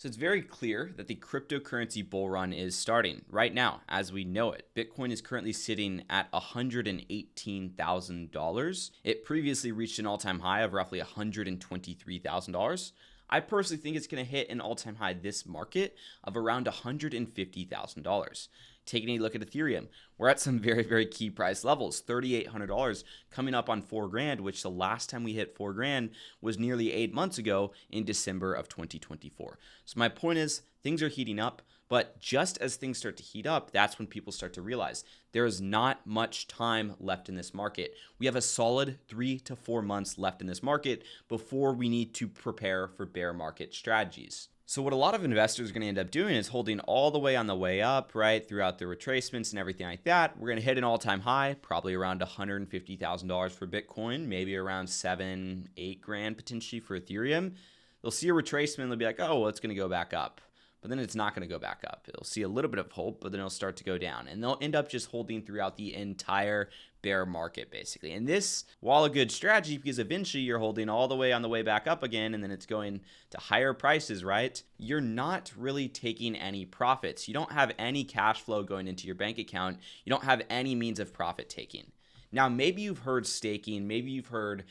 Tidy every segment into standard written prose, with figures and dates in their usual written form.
So it's very clear that the cryptocurrency bull run is starting right now as we know it. Bitcoin is currently sitting at $118,000. It previously reached an all-time high of roughly $123,000. I personally think it's going to hit an all-time high this market of around $150,000. Taking a look at Ethereum, we're at some very, very key price levels. $3,800 coming up on $4,000, which the last time we hit $4,000 was nearly 8 months ago in December of 2024. So my point is, things are heating up, but just as things start to heat up, that's when people start to realize there is not much time left in this market. We have a solid 3 to 4 months left in this market before we need to prepare for bear market strategies. So what a lot of investors are going to end up doing is holding all the way on the way up, right, throughout the retracements and everything like that. We're going to hit an all-time high, probably around $150,000 for Bitcoin, maybe around 7-8 grand potentially for Ethereum. They'll see a retracement and they'll be like, oh, well, it's going to go back up. But then it's not going to go back up. It'll see a little bit of hope, but then it'll start to go down. And they'll end up just holding throughout the entire bear market, basically. And this, while a good strategy, because eventually you're holding all the way on the way back up again, and then it's going to higher prices, right? You're not really taking any profits. You don't have any cash flow going into your bank account. You don't have any means of profit taking. Now, maybe you've heard staking, maybe you've heard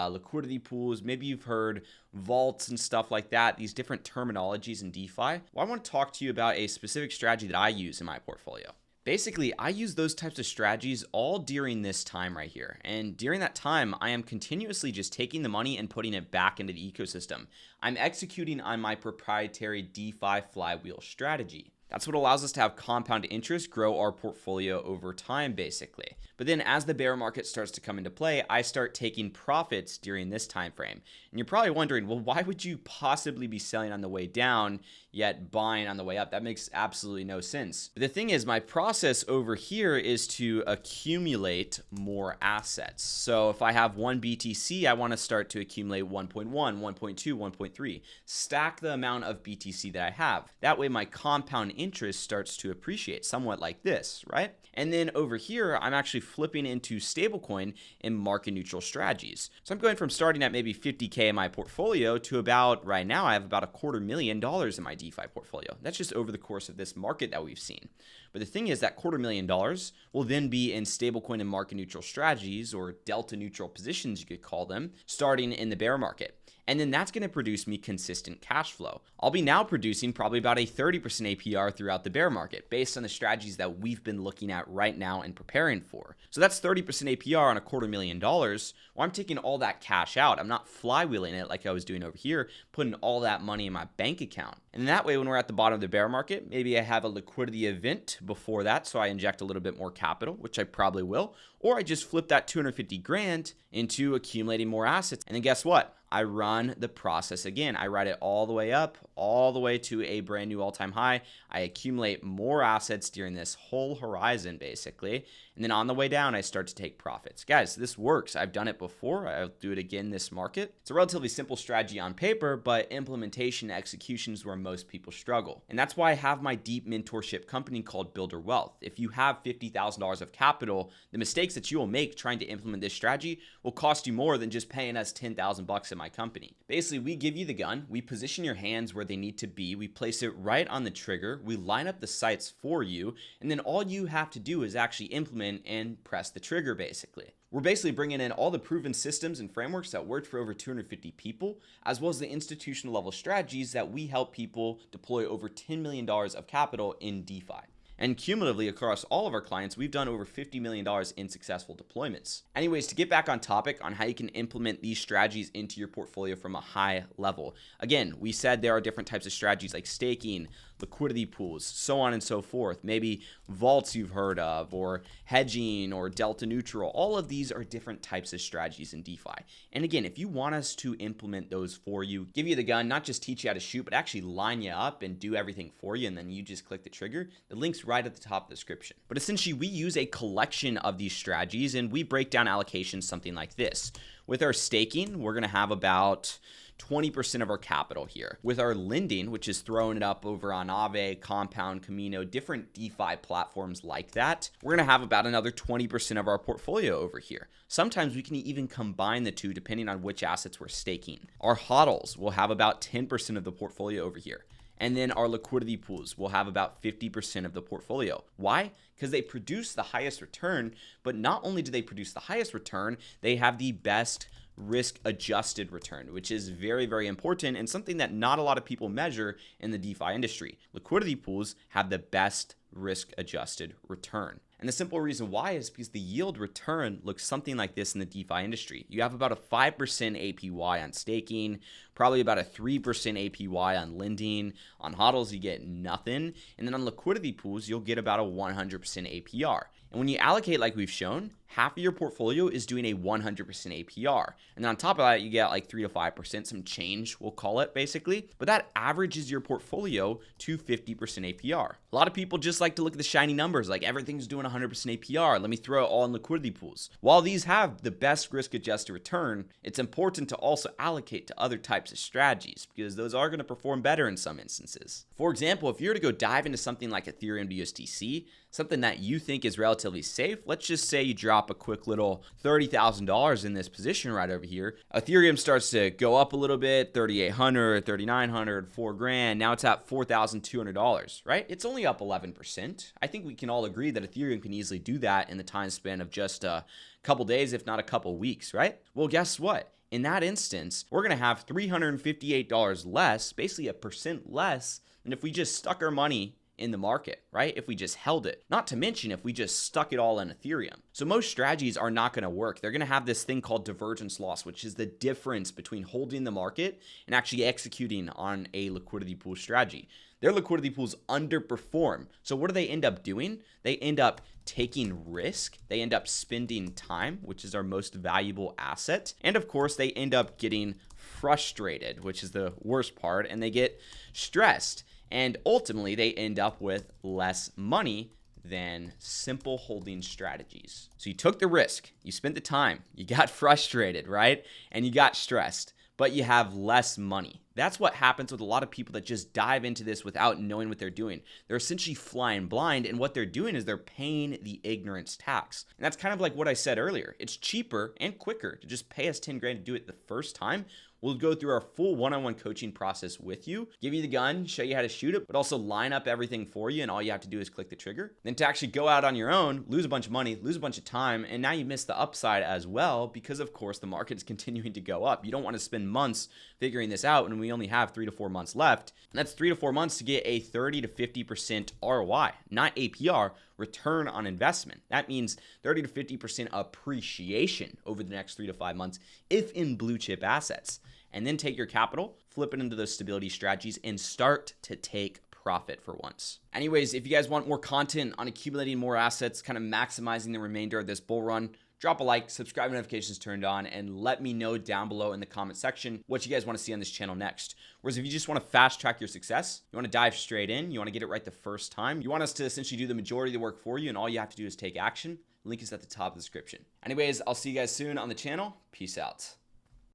liquidity pools, maybe you've heard vaults and stuff like that, these different terminologies in DeFi. Well, I want to talk to you about a specific strategy that I use in my portfolio. Basically, I use those types of strategies all during this time right here. And during that time, I am continuously just taking the money and putting it back into the ecosystem. I'm executing on my proprietary DeFi Flywheel strategy. That's what allows us to have compound interest grow our portfolio over time, basically. But then as the bear market starts to come into play, I start taking profits during this time frame. And you're probably wondering, well, why would you possibly be selling on the way down yet buying on the way up? That makes absolutely no sense. But the thing is, my process over here is to accumulate more assets. So if I have 1 BTC, I want to start to accumulate 1.1, 1.2, 1.3. Stack the amount of BTC that I have. That way my compound interest starts to appreciate somewhat like this, right? And then over here, I'm actually flipping into stablecoin and market neutral strategies. So I'm going from starting at maybe 50K in my portfolio to about, right now, I have about $250,000 in my DeFi portfolio. That's just over the course of this market that we've seen. But the thing is that $250,000 will then be in stablecoin and market neutral strategies, or delta neutral positions, you could call them, starting in the bear market. And then that's going to produce me consistent cash flow. I'll be now producing probably about a 30% APR throughout the bear market based on the strategies that we've been looking at right now and preparing for. So that's 30% APR on $250,000. Well, I'm taking all that cash out. I'm not flywheeling it like I was doing over here, putting all that money in my bank account. And that way, when we're at the bottom of the bear market, maybe I have a liquidity event before that, so I inject a little bit more capital, which I probably will, or I just flip that 250 grand into accumulating more assets. And then guess what? I run the process again. I ride it all the way up, all the way to a brand new all-time high. I accumulate more assets during this whole horizon, basically. And then on the way down, I start to take profits. Guys, this works. I've done it before. I'll do it again this market. It's a relatively simple strategy on paper, but implementation and execution is where most people struggle. And that's why I have my deep mentorship company called Builder Wealth. If you have $50,000 of capital, the mistakes that you will make trying to implement this strategy will cost you more than just paying us $10,000 in my company. Basically, we give you the gun, we position your hands where they need to be, we place it right on the trigger, we line up the sights for you, and then all you have to do is actually implement and press the trigger, basically. We're basically bringing in all the proven systems and frameworks that worked for over 250 people, as well as the institutional level strategies that we help people deploy over $10 million of capital in DeFi. And cumulatively across all of our clients, we've done over $50 million in successful deployments. Anyways, to get back on topic on how you can implement these strategies into your portfolio from a high level. Again, we said there are different types of strategies like staking, liquidity pools, so on and so forth. Maybe vaults you've heard of, or hedging, or delta neutral. All of these are different types of strategies in DeFi. And again, if you want us to implement those for you, give you the gun, not just teach you how to shoot, but actually line you up and do everything for you, and then you just click the trigger, the link's right at the top of the description. But essentially, we use a collection of these strategies, and we break down allocations something like this. With our staking, we're going to have about 20% of our capital here. With our lending, which is throwing it up over on Aave, Compound, Camino, different DeFi platforms like that, we're going to have about another 20% of our portfolio over here. Sometimes we can even combine the two depending on which assets we're staking. Our HODLs will have about 10% of the portfolio over here. And then our liquidity pools will have about 50% of the portfolio. Why? Because they produce the highest return, but not only do they produce the highest return, they have the best risk adjusted return, which is very, very important and something that not a lot of people measure in the DeFi industry. Liquidity pools have the best risk adjusted return. And the simple reason why is because the yield return looks something like this in the DeFi industry. You have about a 5% APY on staking, probably about a 3% APY on lending. On HODLs, you get nothing. And then on liquidity pools, you'll get about a 100% APR. And when you allocate like we've shown, half of your portfolio is doing a 100% APR. And then on top of that, you get like 3 to 5%, some change, we'll call it basically. But that averages your portfolio to 50% APR. A lot of people just like to look at the shiny numbers, like everything's doing 100% APR. Let me throw it all in liquidity pools. While these have the best risk adjusted return, it's important to also allocate to other types of strategies because those are going to perform better in some instances. For example, if you're to go dive into something like Ethereum to USDC, something that you think is relatively safe, let's just say you drop a quick little $30,000 in this position right over here. Ethereum starts to go up a little bit, 3,800, 3,900, $4,000. Now it's at $4,200, right? It's only up 11%. I think we can all agree that Ethereum can easily do that in the time span of just a couple days, if not a couple weeks, right? Well, guess what? In that instance, we're going to have $358 less, basically a percent less than if we just stuck our money in the market, right? If we just held it, not to mention if we just stuck it all in Ethereum. So most strategies are not going to work. They're going to have this thing called divergence loss, which is the difference between holding the market and actually executing on a liquidity pool strategy. Their liquidity pools underperform. So what do they end up doing? They end up taking risk. They end up spending time, which is our most valuable asset. And of course, they end up getting frustrated, which is the worst part, and they get stressed. And ultimately, they end up with less money than simple holding strategies. So you took the risk, you spent the time, you got frustrated, right? And you got stressed, but you have less money. That's what happens with a lot of people that just dive into this without knowing what they're doing. They're essentially flying blind, and what they're doing is they're paying the ignorance tax. And that's kind of like what I said earlier. It's cheaper and quicker to just pay us 10 grand to do it the first time. We'll go through our full one-on-one coaching process with you, give you the gun, show you how to shoot it, but also line up everything for you, and all you have to do is click the trigger. Then to actually go out on your own, lose a bunch of money, lose a bunch of time, and now you miss the upside as well because, of course, the market is continuing to go up. You don't want to spend months figuring this out when we only have 3 to 4 months left. And that's 3 to 4 months to get a 30 to 50% ROI, not APR, return on investment. That means 30 to 50% appreciation over the next 3 to 5 months if in blue chip assets. And then take your capital, flip it into those stability strategies, and start to take profit for once. Anyways, if you guys want more content on accumulating more assets, kind of maximizing the remainder of this bull run, drop a like, subscribe, notifications turned on, and let me know down below in the comment section what you guys want to see on this channel next. Whereas if you just want to fast track your success, you want to dive straight in, you want to get it right the first time, you want us to essentially do the majority of the work for you, and all you have to do is take action, link is at the top of the description. Anyways, I'll see you guys soon on the channel. Peace out.